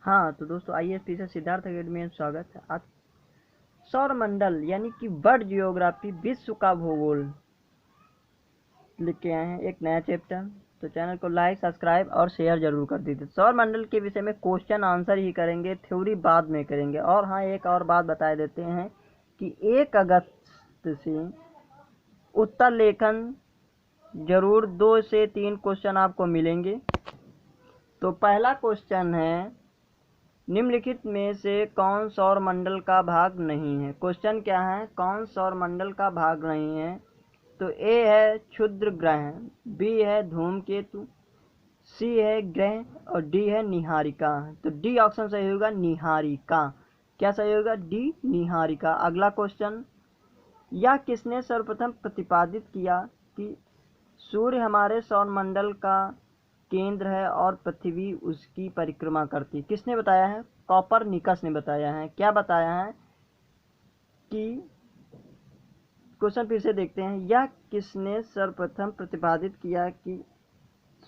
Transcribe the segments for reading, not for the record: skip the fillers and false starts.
हाँ तो दोस्तों आइए फिर से सिद्धार्थ अकेडमी में स्वागत है। आज सौरमंडल यानी कि वर्ल्ड जियोग्राफी, विश्व का भूगोल लिख के आए हैं, एक नया चैप्टर। तो चैनल को लाइक, सब्सक्राइब और शेयर जरूर कर दीजिए। सौरमंडल के विषय में क्वेश्चन आंसर ही करेंगे, थ्योरी बाद में करेंगे। और हाँ, एक और बात बता देते हैं कि 1 अगस्त से उत्तर लेखन जरूर 2 से 3 क्वेश्चन आपको मिलेंगे। तो पहला क्वेश्चन है, निम्नलिखित में से कौन सौरमंडल का भाग नहीं है। क्वेश्चन क्या है, कौन सौरमंडल का भाग नहीं है। तो ए है क्षुद्र ग्रह, बी है धूमकेतु, सी है ग्रह और डी है निहारिका। तो डी ऑप्शन सही होगा, निहारिका। क्या सही होगा, डी निहारिका। अगला क्वेश्चन, यह किसने सर्वप्रथम प्रतिपादित किया कि सूर्य हमारे सौरमंडल का केंद्र है और पृथ्वी उसकी परिक्रमा करती। किसने बताया है, कॉपरनिकस ने बताया है। क्या बताया है कि, क्वेश्चन फिर से देखते हैं, यह किसने सर्वप्रथम प्रतिपादित किया कि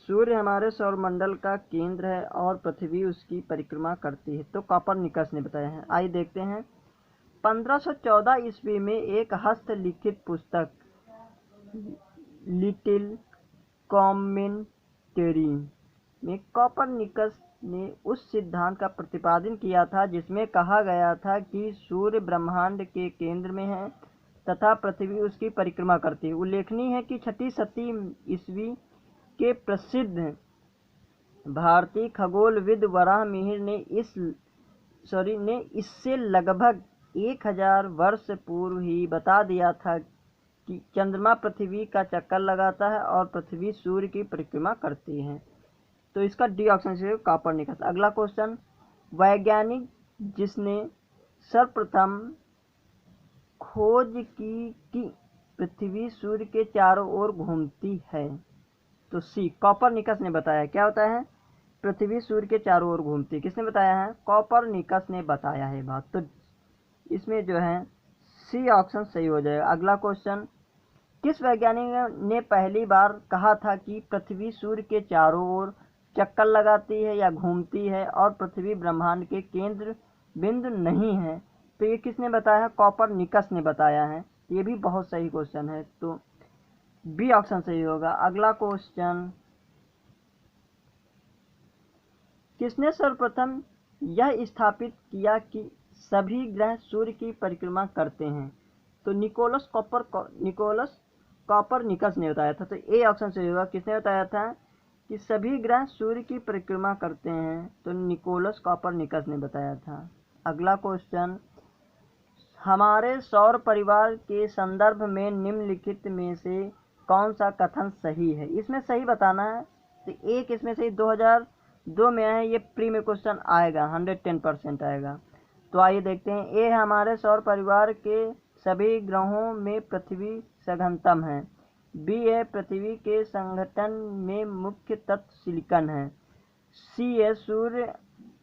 सूर्य हमारे सौरमंडल का केंद्र है और पृथ्वी उसकी परिक्रमा करती है। तो कॉपरनिकस ने बताया है। आइए देखते हैं। 1514 ईस्वी में एक हस्तलिखित पुस्तक लिटिल कॉमेंटेरी में कॉपरनिकस ने उस सिद्धांत का प्रतिपादन किया था जिसमें कहा गया था कि सूर्य ब्रह्मांड के केंद्र में है तथा पृथ्वी उसकी परिक्रमा करती है। उल्लेखनीय है कि 6वीं शती ईस्वी के प्रसिद्ध भारतीय खगोलविद वराहमिहिर ने इससे लगभग 1000 वर्ष पूर्व ही बता दिया था कि चंद्रमा पृथ्वी का चक्कर लगाता है और पृथ्वी सूर्य की परिक्रमा करती है। तो इसका डी ऑप्शन से कॉपरनिकस। अगला क्वेश्चन, वैज्ञानिक जिसने सर्वप्रथम खोज की कि पृथ्वी सूर्य के चारों ओर घूमती है। तो सी, कॉपरनिकस ने बताया। क्या होता है, पृथ्वी सूर्य के चारों ओर घूमती है। किसने बताया है, कॉपरनिकस ने बताया है बात। तो इसमें जो है सी ऑप्शन सही हो जाएगा। अगला क्वेश्चन, किस वैज्ञानिक ने पहली बार कहा था कि पृथ्वी सूर्य के चारों ओर चक्कर लगाती है या घूमती है और पृथ्वी ब्रह्मांड के केंद्र बिंदु नहीं है। तो ये किसने बताया है, कॉपरनिकस ने बताया है। ये भी बहुत सही क्वेश्चन है, तो बी ऑप्शन सही होगा। अगला क्वेश्चन, किसने सर्वप्रथम यह स्थापित किया कि सभी ग्रह सूर्य की परिक्रमा करते हैं। तो निकोलस कॉपरनिकस ने बताया था। तो ए ऑप्शन सही होगा। किसने बताया था कि सभी ग्रह सूर्य की परिक्रमा करते हैं। तो निकोलस कॉपरनिकस ने बताया था। अगला क्वेश्चन, हमारे सौर परिवार के संदर्भ में निम्नलिखित में से कौन सा कथन सही है। इसमें सही बताना है। तो एक इसमें से 2002 में है, ये प्री में क्वेश्चन आएगा, 110% आएगा। तो आइए देखते हैं। ए, हमारे सौर परिवार के सभी ग्रहों में पृथ्वी सघनतम है। बी है, पृथ्वी के संगठन में मुख्य तत्व सिलिकॉन है। सी है, सूर्य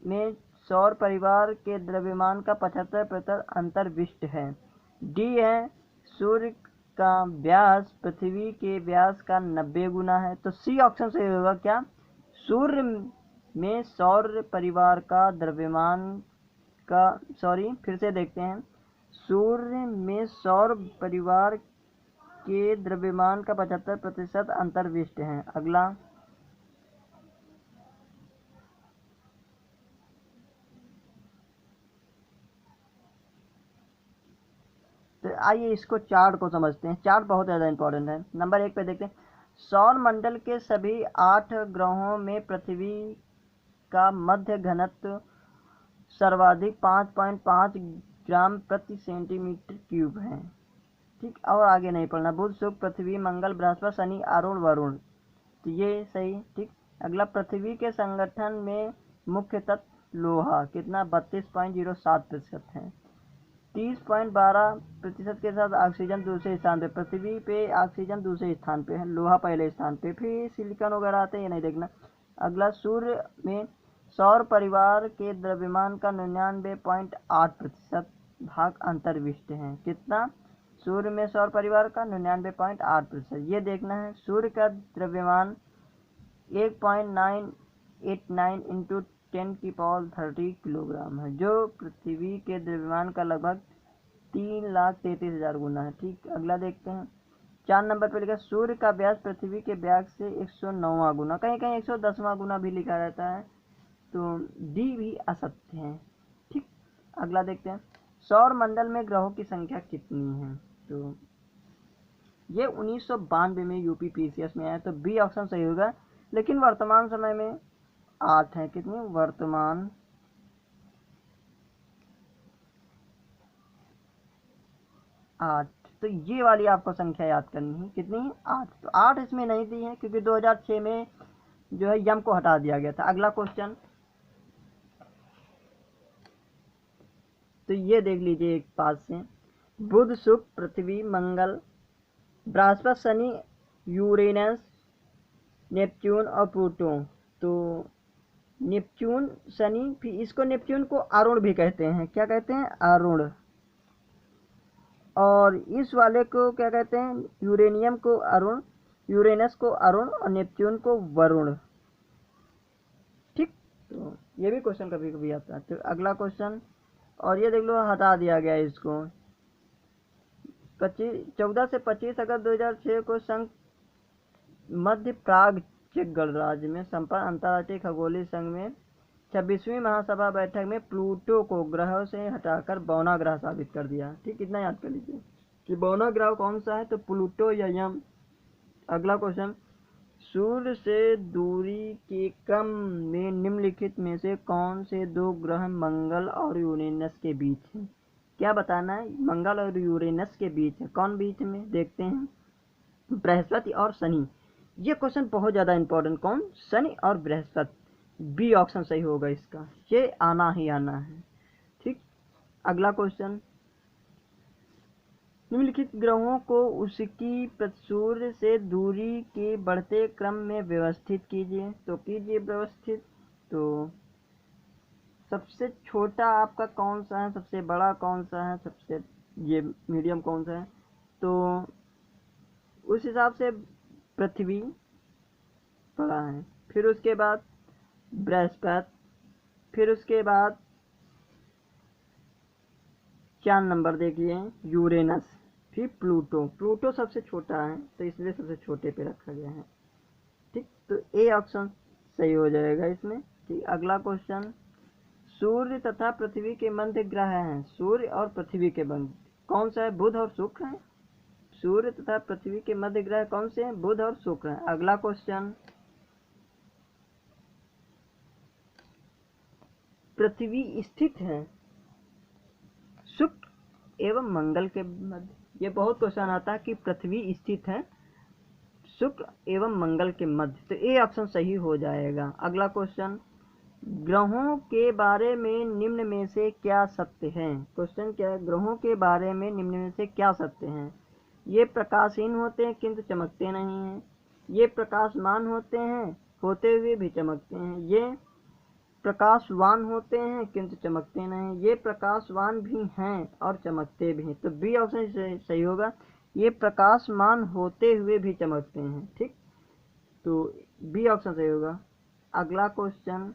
में सौर परिवार के द्रव्यमान का 75% अंतर्विष्ट है। डी है, सूर्य का व्यास पृथ्वी के व्यास का 90 गुना है। तो सी ऑप्शन सही होगा। क्या, सूर्य में सौर परिवार का द्रव्यमान का, सॉरी फिर से देखते हैं, सूर्य में सौर परिवार के द्रव्यमान का 75% अंतर्विष्ट है। अगला, तो आइए इसको चार्ट को समझते हैं। चार्ट बहुत ज़्यादा इंपॉर्टेंट है। नंबर 1 पे देखते हैं, सौर मंडल के सभी 8 ग्रहों में पृथ्वी का मध्य घनत्व सर्वाधिक 5.5 ग्राम प्रति सेंटीमीटर क्यूब है। ठीक, और आगे नहीं पढ़ना। बुध, शुक्र, पृथ्वी, मंगल, बृहस्पति, शनि, अरुण, वरुण। तो ये सही। ठीक, अगला, पृथ्वी के संगठन में मुख्य तत्व लोहा कितना, 32.07% है। 30.12% के साथ ऑक्सीजन दूसरे स्थान पे, पृथ्वी पे ऑक्सीजन दूसरे स्थान पे है, लोहा पहले स्थान पे, फिर सिलिकॉन वगैरह आते हैं, ये नहीं देखना। अगला, सूर्य में सौर परिवार के द्रव्यमान का 99.8% भाग अंतर्विष्ट है। कितना, सूर्य में सौर परिवार का 99.8%। ये देखना है। सूर्य का द्रव्यमान 1.989 इंटू 10⁻30 किलोग्राम है, जो पृथ्वी के द्रव्यमान का लगभग 3,33,000 गुना है। ठीक, अगला देखते हैं। 4 नंबर पर लिखा सूर्य का व्यास पृथ्वी के व्यास से 109वां गुना, कहीं कहीं 110वां गुना भी लिखा रहता है, तो डी भी असत्य है। ठीक, अगला देखते हैं। सौर मंडल में ग्रहों की संख्या कितनी है? तो ये 1992 में यूपीपीसीएस में आया, तो बी ऑप्शन सही होगा। लेकिन वर्तमान समय में 8 है। कितनी? वर्तमान 8। तो ये वाली आपको संख्या याद करनी है, कितनी है? 8। तो 8 इसमें नहीं दी है क्योंकि 2006 में जो है यम को हटा दिया गया था। अगला क्वेश्चन, तो ये देख लीजिए एक पास से, बुध, शुक्र, पृथ्वी, मंगल, बृहस्पति, शनि, यूरेनस, नेपच्यून और प्लूटो। तो नेपच्यून, शनि, फिर इसको नेपच्यून को अरुण भी कहते हैं। क्या कहते हैं? अरुण। और इस वाले को क्या कहते हैं? यूरेनियम को अरुण, यूरेनस को अरुण और नेपच्यून को वरुण। ठीक, तो ये भी क्वेश्चन कभी कभी आता है। तो अगला क्वेश्चन, और ये देख लो हटा दिया गया इसको। 14 से 25 अगस्त 2006 को संघ मध्य प्राग चेक गणराज्य में संपन्न अंतर्राष्ट्रीय खगोलीय संघ में 26वीं महासभा बैठक में प्लूटो को ग्रह से हटाकर बौना ग्रह साबित कर दिया। ठीक, इतना याद कर लीजिए कि बौना ग्रह कौन सा है, तो प्लूटो या यम। अगला क्वेश्चन, सूर्य से दूरी के क्रम में निम्नलिखित में से कौन से दो ग्रह मंगल और यूरेनस के बीच हैं? क्या बताना है? मंगल और यूरेनस के बीच है। कौन बीच में? देखते हैं, बृहस्पति और शनि। ये क्वेश्चन बहुत ज्यादा इंपॉर्टेंट। कौन? शनि और बृहस्पति। बी ऑप्शन सही होगा इसका, ये आना ही आना है। ठीक, अगला क्वेश्चन, निम्नलिखित ग्रहों को उसकी सूर्य से दूरी के बढ़ते क्रम में व्यवस्थित कीजिए। तो कीजिए व्यवस्थित। तो सबसे छोटा आपका कौन सा है, सबसे बड़ा कौन सा है, सबसे ये मीडियम कौन सा है? तो उस हिसाब से पृथ्वी बड़ा है, फिर उसके बाद बृहस्पति, फिर उसके बाद 4 नंबर देखिए यूरेनस, फिर प्लूटो। प्लूटो सबसे छोटा है तो इसलिए सबसे छोटे पे रखा गया है। ठीक, तो ए ऑप्शन सही हो जाएगा इसमें। ठीक, अगला क्वेश्चन, सूर्य तथा पृथ्वी के मध्य ग्रह हैं। सूर्य और पृथ्वी के मध्य कौन सा है? बुध और शुक्र है। सूर्य तथा पृथ्वी के मध्य ग्रह कौन से हैं? बुध और शुक्र है। अगला क्वेश्चन, पृथ्वी स्थित है शुक्र एवं मंगल के मध्य। ये बहुत क्वेश्चन आता है कि पृथ्वी स्थित है शुक्र एवं मंगल के मध्य, तो ए ऑप्शन सही हो जाएगा। अगला क्वेश्चन, ग्रहों के बारे में निम्न में से क्या सत्य है? क्वेश्चन क्या है? ग्रहों के बारे में निम्न में से क्या सत्य है? ये प्रकाशहीन होते हैं किंतु चमकते नहीं हैं। ये प्रकाशमान होते हैं होते हुए भी चमकते हैं। ये प्रकाशवान होते हैं किंतु चमकते नहीं। ये प्रकाशवान भी हैं और चमकते भी हैं। तो बी ऑप्शन सही होगा, ये प्रकाशमान होते हुए भी चमकते हैं। ठीक, तो बी ऑप्शन सही होगा। अगला क्वेश्चन,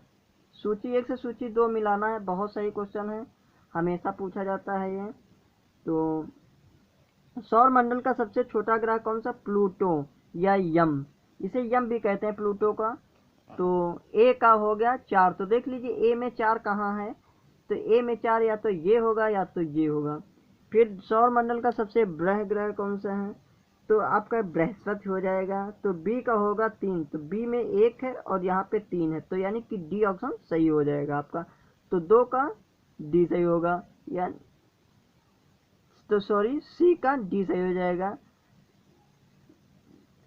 सूची 1 से सूची 2 मिलाना है। बहुत सही क्वेश्चन है, हमेशा पूछा जाता है ये। तो सौर मंडल का सबसे छोटा ग्रह कौन सा? प्लूटो या यम, इसे यम भी कहते हैं प्लूटो का। तो ए का हो गया 4। तो देख लीजिए ए में 4 कहाँ है? तो ए में 4 या तो ये होगा या तो ये होगा। फिर सौर मंडल का सबसे बड़ा ग्रह कौन सा है? तो आपका बृहस्पति हो जाएगा। तो बी का होगा 3। तो बी में 1 है और यहाँ पे 3 है, तो यानी कि डी ऑप्शन सही हो जाएगा आपका। तो 2 का डी सही होगा, या तो सॉरी सी का डी सही हो जाएगा।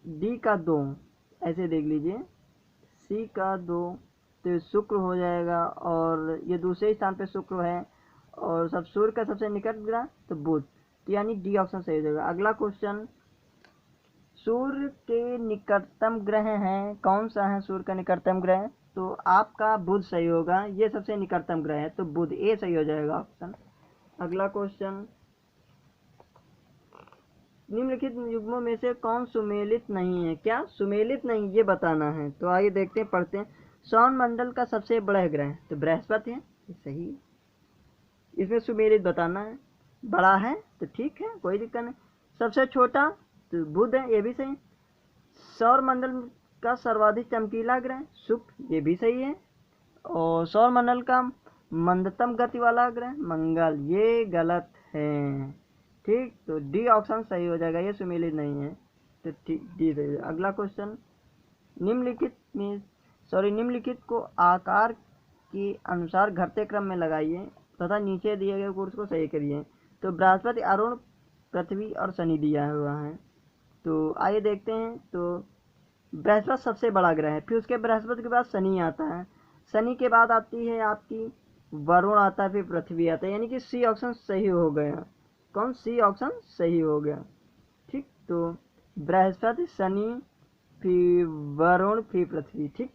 डी का 2, ऐसे देख लीजिए, सी का 2 तो शुक्र हो जाएगा, और ये दूसरे स्थान पे शुक्र है, और सब सूर्य का सबसे निकट ग्रह तो बुध, तो यानी डी ऑप्शन सही हो जाएगा। अगला क्वेश्चन, सूर्य के निकटतम ग्रह हैं, कौन सा है सूर्य का निकटतम ग्रह? तो आपका बुध सही होगा, ये सबसे निकटतम ग्रह है, तो बुध ए सही हो जाएगा ऑप्शन। अगला क्वेश्चन, निम्नलिखित युग्मों में से कौन सुमेलित नहीं है? क्या सुमेलित नहीं, ये बताना है। तो आइए देखते हैं, पढ़ते हैं। सौरमंडल का सबसे बड़ा ग्रह तो बृहस्पति है, सही। इसमें सुमेलित बताना है, बड़ा है तो ठीक है, कोई दिक्कत नहीं। सबसे छोटा तो बुध है, ये भी सही। सौरमंडल का सर्वाधिक चमकीला ग्रह शुक्र, ये भी सही है। और सौरमंडल का मंदतम गति वाला ग्रह मंगल, ये गलत है। ठीक, तो डी ऑप्शन सही हो जाएगा, ये सुमेलित नहीं है, तो डी सही है। अगला क्वेश्चन, निम्नलिखित को आकार के अनुसार घटते क्रम में लगाइए तथा नीचे दिए गए कोर्स को सही करिए। तो बृहस्पति, अरुण, पृथ्वी और शनि दिया हुआ है। तो आइए देखते हैं। तो बृहस्पति सबसे बड़ा ग्रह है, फिर उसके बृहस्पति के बाद शनि आता है, शनि के बाद आती है आपकी वरुण आता है, फिर पृथ्वी आता है, यानी कि सी ऑप्शन सही हो गया। कौन? सी ऑप्शन सही हो गया। ठीक, तो बृहस्पति, शनि, फिर वरुण, फिर पृथ्वी। ठीक,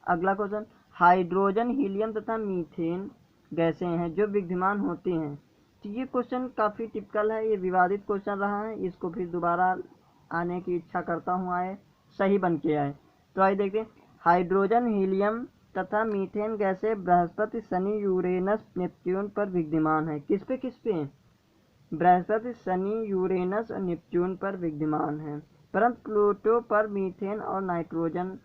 अगला क्वेश्चन, हाइड्रोजन, हीलियम तथा मीथेन गैसें हैं जो विद्यमान होती हैं। तो ये क्वेश्चन काफ़ी टिपिकल है, ये विवादित क्वेश्चन रहा है, इसको फिर दोबारा आने की इच्छा करता हूँ, आए सही बन के आए। तो आइए देखते हैं, हाइड्रोजन, हीलियम तथा मीथेन गैसें बृहस्पति, शनि, यूरेनस, नेपच्यून पर विद्यमान है। किस पे? बृहस्पति, शनि, यूरेनस और नेपच्यून पर विद्यमान है, परंतु प्लूटो पर मीथेन और नाइट्रोजन,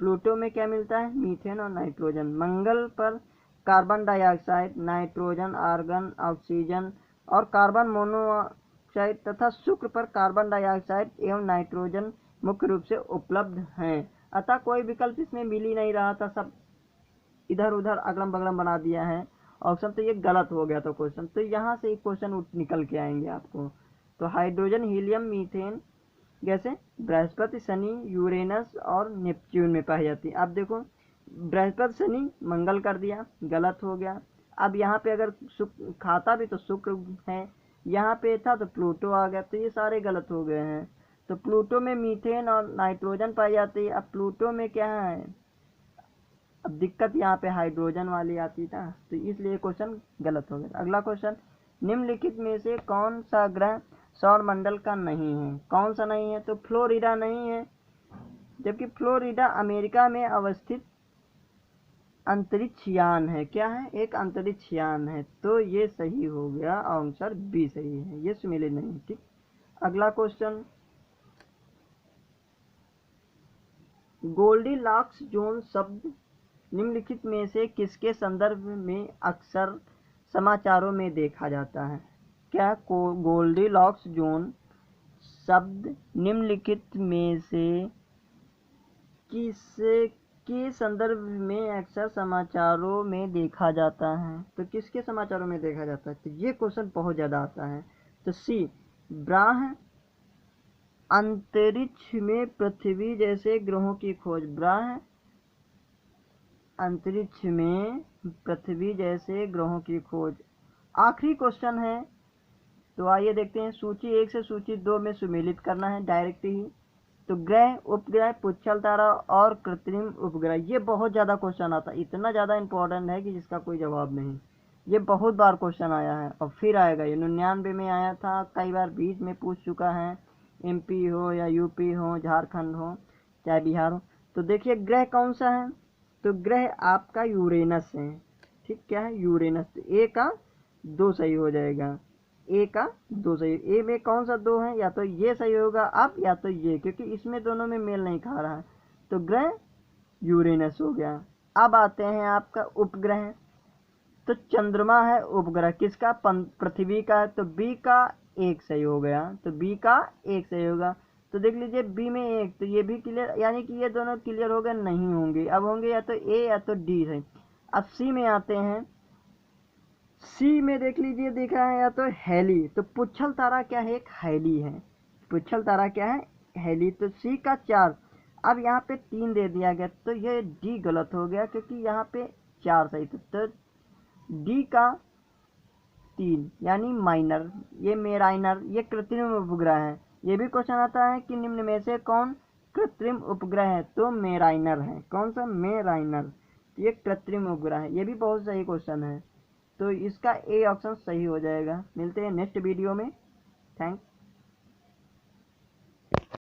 प्लूटो में क्या मिलता है? मीथेन और नाइट्रोजन। मंगल पर carbon dioxide, nitrogen, argon, oxygen और कार्बन मोनोऑक्साइड तथा शुक्र पर कार्बन डाइऑक्साइड एवं नाइट्रोजन मुख्य रूप से उपलब्ध हैं। अतः कोई विकल्प इसमें मिल ही नहीं रहा था, सब इधर उधर अगलम बगलम बना दिया है ऑप्शन, तो ये गलत हो गया था क्वेश्चन। तो यहाँ से एक क्वेश्चन निकल के आएंगे आपको। तो हाइड्रोजन, हीलियम, मीथेन गैसें बृहस्पति, शनि, यूरेनस और नेपच्यून में पाई जाती है। अब देखो, बृहस्पति, शनि, मंगल कर दिया, गलत हो गया। अब यहाँ पे अगर खाता भी तो शुक्र है, यहाँ पे था तो प्लूटो आ गया, तो ये सारे गलत हो गए हैं। तो प्लूटो में मीथेन और नाइट्रोजन पाई जाती है। अब प्लूटो में क्या है, अब दिक्कत यहाँ पे हाइड्रोजन वाली आती था, तो इसलिए क्वेश्चन गलत हो गया। अगला क्वेश्चन, निम्नलिखित में से कौन सा ग्रह सौरमंडल का नहीं है? कौन सा नहीं है? तो फ्लोरिडा नहीं है, जबकि फ्लोरिडा अमेरिका में अवस्थित अंतरिक्ष यान है। क्या है? एक अंतरिक्ष यान है, तो ये सही हो गया, आंसर बी सही है, ये सुमेलित नहीं है। ठीक, अगला क्वेश्चन, गोल्डीलॉक्स जोन शब्द निम्नलिखित में से किसके संदर्भ में अक्सर समाचारों में देखा जाता है? क्या गोल्डीलॉक्स जोन शब्द निम्नलिखित में से किसके संदर्भ में अक्सर समाचारों में देखा जाता है? तो किसके समाचारों में देखा जाता है? तो ये क्वेश्चन बहुत ज़्यादा आता है। तो सी, ब्राह, अंतरिक्ष में पृथ्वी जैसे ग्रहों की खोज, ब्राह, अंतरिक्ष में पृथ्वी जैसे ग्रहों की खोज। आखिरी क्वेश्चन है, तो आइए देखते हैं। सूची 1 से सूची 2 में सुमेलित करना है डायरेक्ट ही। तो ग्रह, उपग्रह, पुच्छल तारा और कृत्रिम उपग्रह, ये बहुत ज़्यादा क्वेश्चन आता है, इतना ज़्यादा इंपॉर्टेंट है कि जिसका कोई जवाब नहीं। ये बहुत बार क्वेश्चन आया है और फिर आएगा, ये 99 में आया था, कई बार बीच में पूछ चुका है, MP हो या UP हो, झारखंड हो चाहे बिहार हो। तो देखिए, ग्रह कौन सा है? तो ग्रह आपका यूरेनस है। ठीक, क्या है? यूरेनस। तो ए का 2 सही हो जाएगा, ए का 2 सही। ए में कौन सा 2 है? या तो ये सही होगा अब, या तो ये, क्योंकि इसमें दोनों में मेल नहीं खा रहा है। तो ग्रह यूरेनस हो गया। अब आते हैं आपका उपग्रह। तो चंद्रमा है उपग्रह किसका? पृथ्वी का है, तो बी का 1 सही हो गया, तो बी का 1 सही होगा। तो देख लीजिए, बी में 1, तो ये भी क्लियर, यानी कि ये दोनों क्लियर हो गए, नहीं होंगे, अब होंगे या तो ए या तो डी है। अब सी में आते हैं। सी में देख लीजिए, देखा है या तो हेली, तो पुच्छल तारा क्या है? एक हेली है। पुच्छल तारा क्या है? हेली। तो सी का 4। अब यहाँ पे 3 दे दिया गया, तो ये डी गलत हो गया, क्योंकि यहाँ पे 4 सही था। तो डी का 3 यानी माइनर, ये मेराइनर, ये कृत्रिम उपग्रह है। ये भी क्वेश्चन आता है कि निम्न में से कौन कृत्रिम उपग्रह है? तो मेराइनर है। कौन सा? मेराइनर। ये कृत्रिम उपग्रह है, ये भी बहुत सही क्वेश्चन है। तो इसका ए ऑप्शन सही हो जाएगा। मिलते हैं नेक्स्ट वीडियो में। थैंक्स।